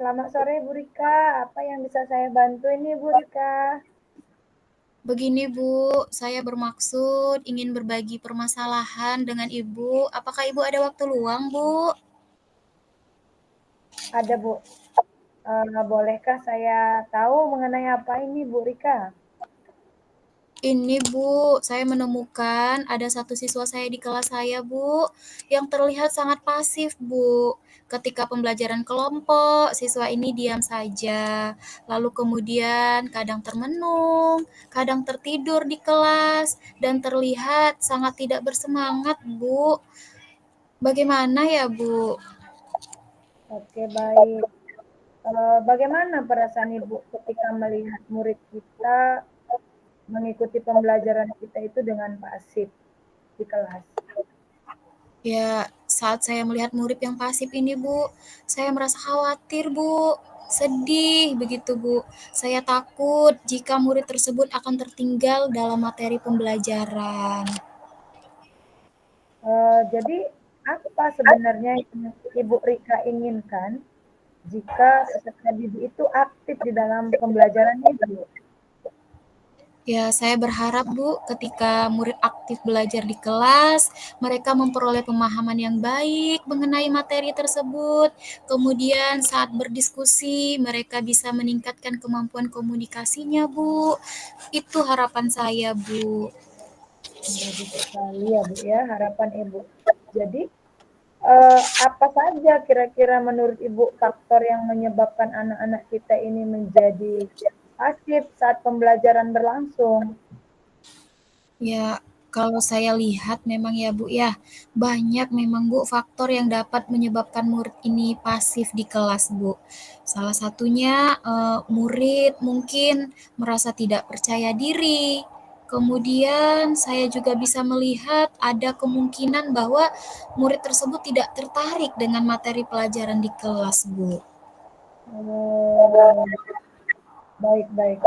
Selamat sore Bu Rika, apa yang bisa saya bantu ini Bu Rika? Begini Bu, saya bermaksud ingin berbagi permasalahan dengan Ibu. Apakah Ibu ada waktu luang, Bu? Ada Bu, bolehkah saya tahu mengenai apa ini Bu Rika? Ini Bu, saya menemukan ada satu siswa saya di kelas saya, Bu, yang terlihat sangat pasif, Bu. Ketika pembelajaran kelompok, siswa ini diam saja. Lalu kemudian kadang termenung, kadang tertidur di kelas, dan terlihat sangat tidak bersemangat, Bu. Bagaimana ya, Bu? Oke baik, bagaimana perasaan Ibu ketika melihat murid kita mengikuti pembelajaran kita itu dengan pasif di kelas? Ya, saat saya melihat murid yang pasif ini, Bu, saya merasa khawatir, Bu. Sedih begitu, Bu. Saya takut jika murid tersebut akan tertinggal dalam materi pembelajaran. Jadi apa sebenarnya yang Ibu Rika inginkan jika peserta didik itu aktif di dalam pembelajaran Ibu? Ya, saya berharap, Bu, ketika murid aktif belajar di kelas, mereka memperoleh pemahaman yang baik mengenai materi tersebut. Kemudian saat berdiskusi, mereka bisa meningkatkan kemampuan komunikasinya, Bu. Itu harapan saya, Bu. Bagus sekali ya Bu ya, harapan Ibu. Jadi apa saja kira-kira menurut Ibu faktor yang menyebabkan anak-anak kita ini menjadi pasif saat pembelajaran berlangsung? Ya, kalau saya lihat memang ya Bu ya, banyak memang Bu faktor yang dapat menyebabkan murid ini pasif di kelas Bu. Salah satunya murid mungkin merasa tidak percaya diri. Kemudian saya juga bisa melihat ada kemungkinan bahwa murid tersebut tidak tertarik dengan materi pelajaran di kelas Bu. Oh, baik-baik.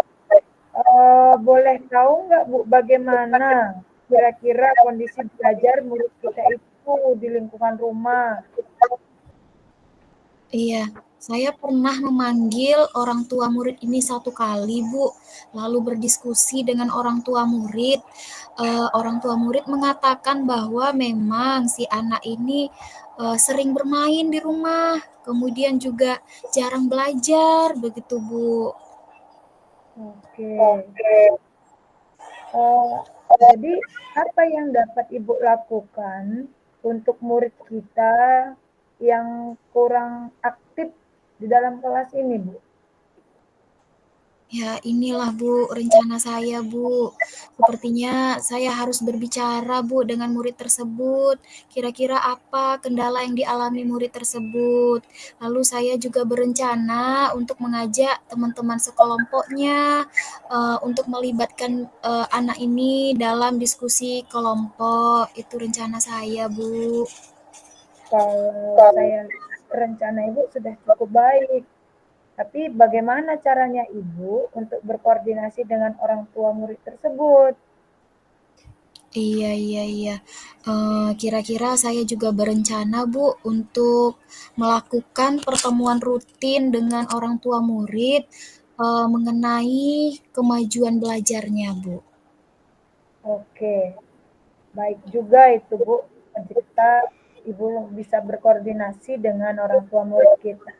Boleh tahu nggak Bu, bagaimana kira-kira kondisi belajar murid kita itu di lingkungan rumah? Iya, saya pernah memanggil orang tua murid ini satu kali, Bu. Lalu berdiskusi dengan orang tua murid. Orang tua murid mengatakan bahwa memang si anak ini sering bermain di rumah, kemudian juga jarang belajar, begitu, Bu. Oke. Eh, jadi apa yang dapat Ibu lakukan untuk murid kita yang kurang aktif di dalam kelas ini, Bu? Ya, inilah Bu, rencana saya Bu. Sepertinya saya harus berbicara Bu dengan murid tersebut. Kira-kira apa kendala yang dialami murid tersebut. Lalu saya juga berencana untuk mengajak teman-teman sekelompoknya untuk melibatkan anak ini dalam diskusi kelompok. Itu rencana saya Bu. Kalau saya lihat rencana Ibu sudah cukup baik, tapi bagaimana caranya Ibu untuk berkoordinasi dengan orang tua murid tersebut? Iya iya iya. Kira-kira saya juga berencana, Bu, untuk melakukan pertemuan rutin dengan orang tua murid, mengenai kemajuan belajarnya, Bu. Oke, baik juga itu, Bu, jika Ibu bisa berkoordinasi dengan orang tua murid kita.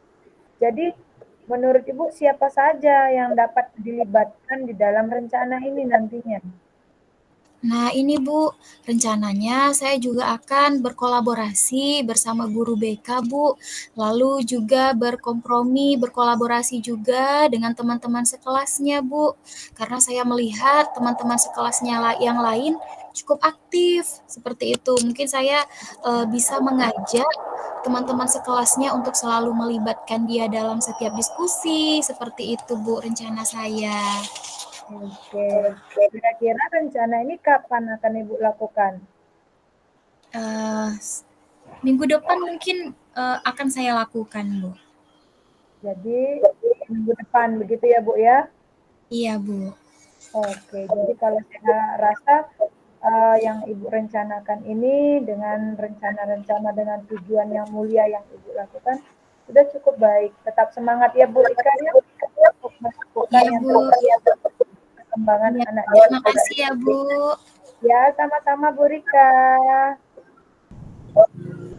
Jadi, menurut Ibu siapa saja yang dapat dilibatkan di dalam rencana ini nantinya? Nah, ini Bu, rencananya saya juga akan berkolaborasi bersama guru BK, Bu. Lalu juga berkompromi, berkolaborasi juga dengan teman-teman sekelasnya, Bu. Karena saya melihat teman-teman sekelasnya yang lain cukup aktif seperti itu. Mungkin saya bisa mengajak teman-teman sekelasnya untuk selalu melibatkan dia dalam setiap diskusi. Seperti itu, Bu, rencana saya. Oke, kira-kira rencana ini kapan akan Ibu lakukan? Eh, Minggu depan mungkin akan saya lakukan, Bu. Jadi, minggu depan begitu ya, Bu, ya? Iya, Bu. Oke, jadi kalau saya rasa, yang Ibu rencanakan ini dengan rencana-rencana dengan tujuan yang mulia yang Ibu lakukan, sudah cukup baik. Tetap semangat ya Bu Rika ya, untuk melakukan Iya, yang Bu. terbaik untuk perkembangan Iya, anak terima didik. kasih ya, Bu. Ya, sama-sama Bu Rika.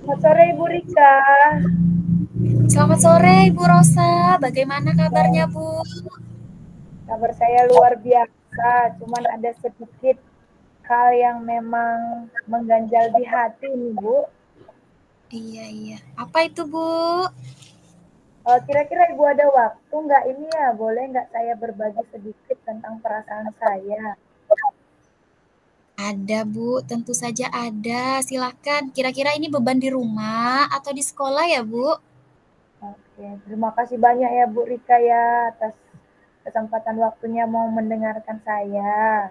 Selamat sore Ibu Rika. Selamat sore, Ibu Rosa. Bagaimana kabarnya, Ya, Bu? kabar saya luar biasa, cuman ada sedikit hal yang memang mengganjal di hati nih Bu. Iya, iya. Apa itu, Bu? Kira-kira Ibu ada waktu nggak ini ya, boleh nggak saya berbagi sedikit tentang perasaan saya? Ada, Bu. Tentu saja ada. Silakan. Kira-kira ini beban di rumah atau di sekolah ya, Bu? Oke, terima kasih banyak ya Bu Rika ya atas kesempatan waktunya mau mendengarkan saya.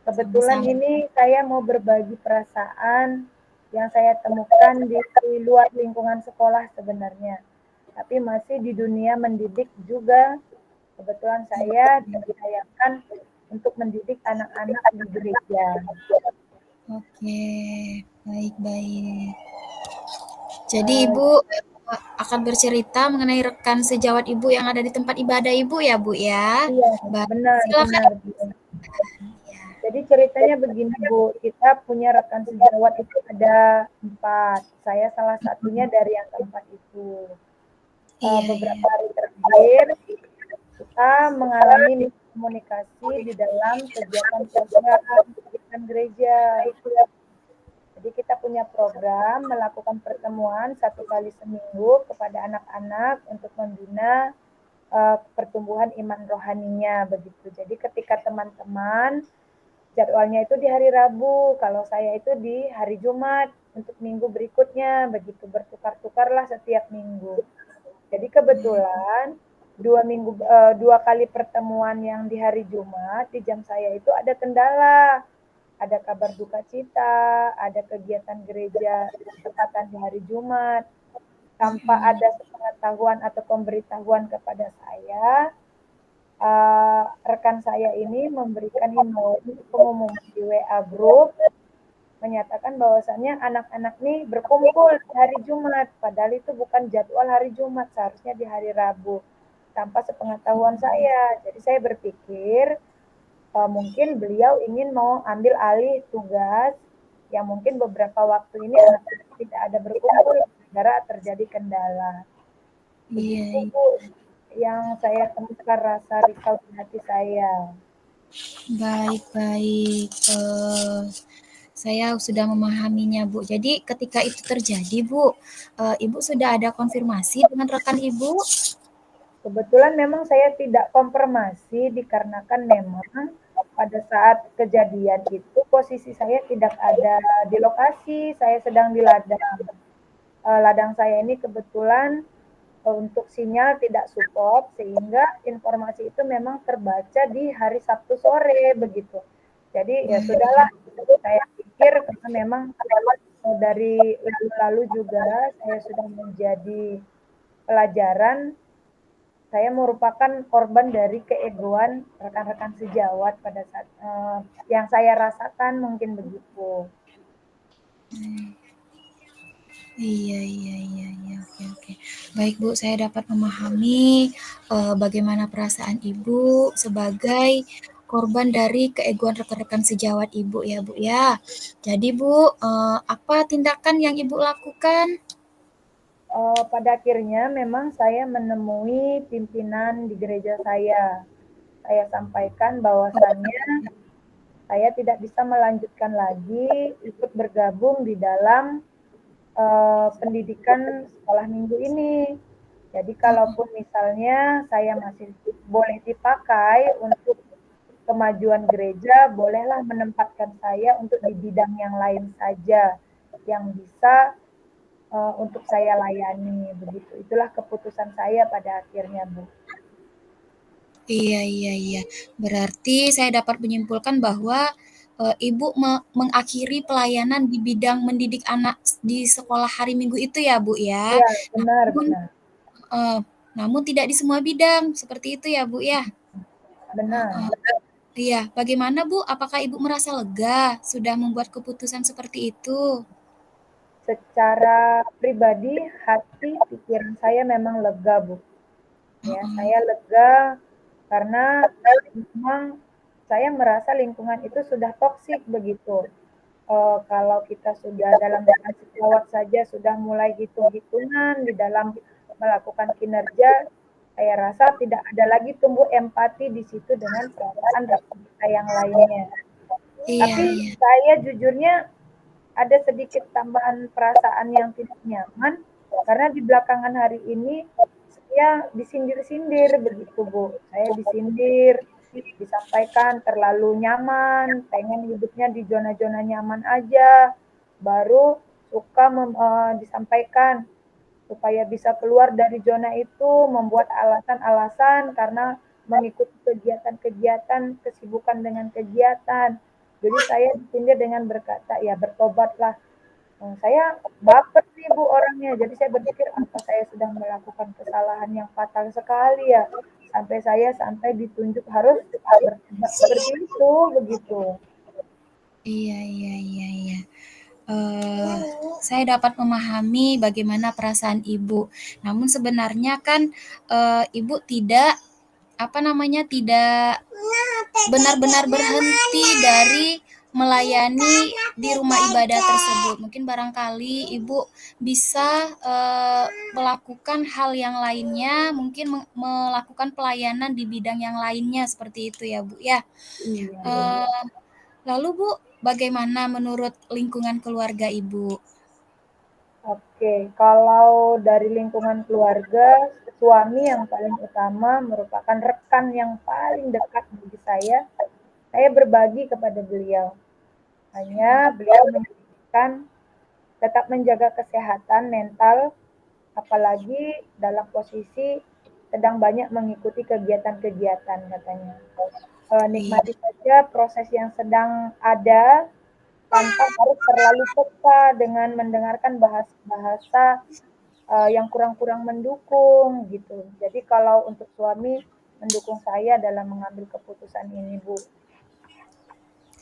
Kebetulan Sama-sama. ini saya mau berbagi perasaan yang saya temukan di luar lingkungan sekolah sebenarnya. Tapi masih di dunia mendidik juga. Kebetulan saya dipercayakan untuk mendidik anak-anak di gereja. Oke, baik-baik. Jadi Eh, Ibu akan bercerita mengenai rekan sejawat Ibu yang ada di tempat ibadah Ibu ya, Bu ya? iya, Baik, benar, silakan. benar. Jadi ceritanya begini Bu, kita punya rekan sejawat itu ada 4. Saya salah satunya dari yang keempat itu. Iya, iya. Beberapa hari terakhir kita mengalami komunikasi di dalam kegiatan gereja. Jadi kita punya program melakukan pertemuan 1 kali seminggu kepada anak-anak untuk membina pertumbuhan iman rohaninya begitu. Jadi ketika teman-teman jadwalnya itu di hari Rabu, kalau saya itu di hari Jumat untuk minggu berikutnya begitu, bertukar-tukarlah setiap minggu. Jadi kebetulan 2 kali pertemuan yang di hari Jumat di jam saya itu ada kendala, ada kabar duka cita, ada kegiatan gereja bertepatan di hari Jumat, tanpa ada sepengetahuan atau pemberitahuan kepada saya, rekan saya ini memberikan himbauan pengumuman di WA Group menyatakan bahwasannya anak-anak nih berkumpul di hari Jumat, padahal itu bukan jadwal hari Jumat, seharusnya di hari Rabu, tanpa sepengetahuan saya. Jadi saya berpikir mungkin beliau ingin mau ambil alih tugas yang mungkin beberapa waktu ini anak-anak tidak ada berkumpul gara terjadi kendala. Iya, Begitu iya. Bu yang saya temukan rasa risau di hati saya. Baik-baik. Saya sudah memahaminya, Bu. Jadi ketika itu terjadi, Bu, Ibu sudah ada konfirmasi dengan rekan Ibu? Kebetulan memang saya tidak konfirmasi dikarenakan memang pada saat kejadian itu posisi saya tidak ada di lokasi, saya sedang di ladang. Ladang saya ini kebetulan untuk sinyal tidak support sehingga informasi itu memang terbaca di hari Sabtu sore begitu. Jadi ya sudahlah, saya pikir karena memang dari lalu-lalu juga saya sudah menjadi pelajaran, saya merupakan korban dari keegoan rekan-rekan sejawat pada saat yang saya rasakan mungkin begitu. Iya, iya, iya, iya. Oke, oke. Baik, Bu, saya dapat memahami bagaimana perasaan Ibu sebagai korban dari keegoan rekan-rekan sejawat Ibu ya, Bu ya. Jadi, Bu, apa tindakan yang Ibu lakukan? Pada akhirnya memang saya menemui pimpinan di gereja saya. Saya sampaikan bahwasannya saya tidak bisa melanjutkan lagi ikut bergabung di dalam pendidikan sekolah minggu ini. Jadi kalaupun misalnya saya masih boleh dipakai untuk kemajuan gereja, bolehlah menempatkan saya untuk di bidang yang lain saja yang bisa untuk saya layani begitu. Itulah keputusan saya pada akhirnya, Bu. Iya, iya, iya. Berarti saya dapat menyimpulkan bahwa Ibu mengakhiri pelayanan di bidang mendidik anak di sekolah hari Minggu itu ya, Bu ya. Iya, benar, Namun, benar. eh, namun tidak di semua bidang, seperti itu ya, Bu ya. Benar. Heeh. Iya, bagaimana Bu? Apakah Ibu merasa lega sudah membuat keputusan seperti itu? secara pribadi, hati, pikiran saya memang lega, Bu. Ya, Mm-mm. saya lega karena memang saya merasa lingkungan itu sudah toksik begitu. Kalau kita sudah dalam jalan sejawat saja sudah mulai hitung-hitungan di dalam melakukan kinerja, saya rasa tidak ada lagi tumbuh empati di situ dengan perasaan rekan kita yang lainnya. Iya, Tapi iya. saya jujurnya ada sedikit tambahan perasaan yang tidak nyaman karena di belakangan hari ini saya disindir-sindir begitu, Bu. Saya disindir, disampaikan terlalu nyaman, pengen hidupnya di zona-zona nyaman aja, baru suka disampaikan supaya bisa keluar dari zona itu membuat alasan-alasan karena mengikuti kegiatan-kegiatan, kesibukan dengan kegiatan. Jadi saya disindir dengan berkata, ya bertobatlah. Saya baper nih Bu orangnya, jadi saya berpikir apa saya sudah melakukan kesalahan yang fatal sekali ya, sampai saya sampai ditunjuk harus bertobat seperti itu, begitu. Iya, iya, iya, iya. Eh, saya dapat memahami bagaimana perasaan ibu. Namun sebenarnya kan ibu tidak apa namanya tidak benar-benar berhenti dari melayani di rumah ibadah tersebut. Mungkin barangkali ibu bisa melakukan hal yang lainnya, mungkin melakukan pelayanan di bidang yang lainnya seperti itu ya Bu ya. Iya, benar. Eh, Lalu Bu, bagaimana menurut lingkungan keluarga Ibu? Oke, kalau dari lingkungan keluarga, suami yang paling utama merupakan rekan yang paling dekat bagi saya berbagi kepada beliau. Hanya beliau menyebutkan tetap menjaga kesehatan mental, apalagi dalam posisi sedang banyak mengikuti kegiatan-kegiatan katanya. Iya, Nikmati saja proses yang sedang ada tanpa harus terlalu peka dengan mendengarkan bahasa-bahasa yang kurang-kurang mendukung gitu. Jadi kalau untuk suami mendukung saya dalam mengambil keputusan ini, Bu.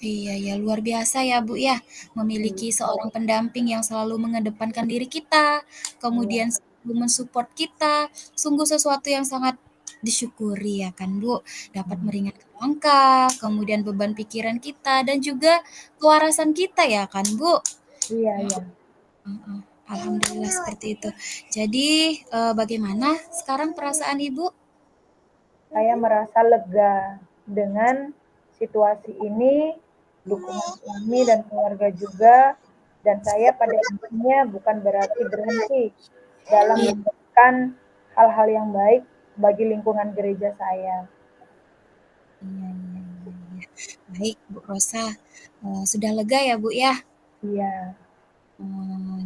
iya ya, luar biasa ya Bu ya, Iya, memiliki seorang pendamping yang selalu mengedepankan diri kita, kemudian iya, selalu mensupport kita, sungguh sesuatu yang sangat disyukuri ya kan Bu, dapat meringankan langkah, kemudian beban pikiran kita dan juga kewarasan kita ya kan Bu. iya, iya. Heeh, alhamdulillah seperti itu. Jadi, bagaimana sekarang perasaan Ibu? Saya merasa lega dengan situasi ini, dukungan suami dan keluarga juga, dan saya pada intinya bukan berarti berhenti dalam Iya, memberikan hal-hal yang baik bagi lingkungan gereja saya. iya, iya, iya, iya. Baik, Bu Rosa. Sudah lega ya, Bu ya? Iya,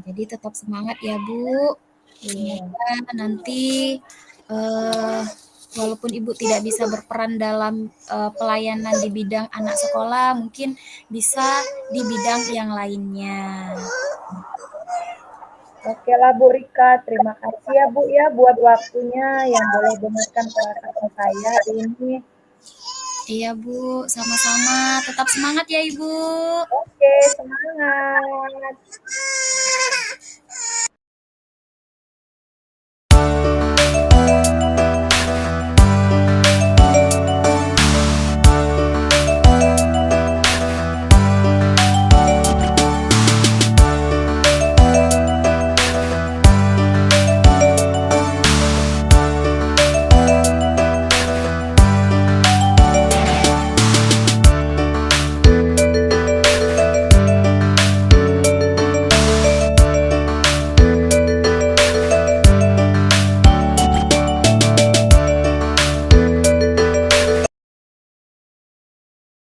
Jadi tetap semangat ya, Bu. iya. Semoga nanti eh, walaupun Ibu tidak bisa berperan dalam pelayanan di bidang anak sekolah, mungkin bisa di bidang yang lainnya. Oke lah Bu Rika, terima kasih ya Bu ya buat waktunya yang boleh dengarkan perasaan saya hari ini. Iya, Bu. Sama-sama. Tetap semangat ya, Ibu. Oke, semangat.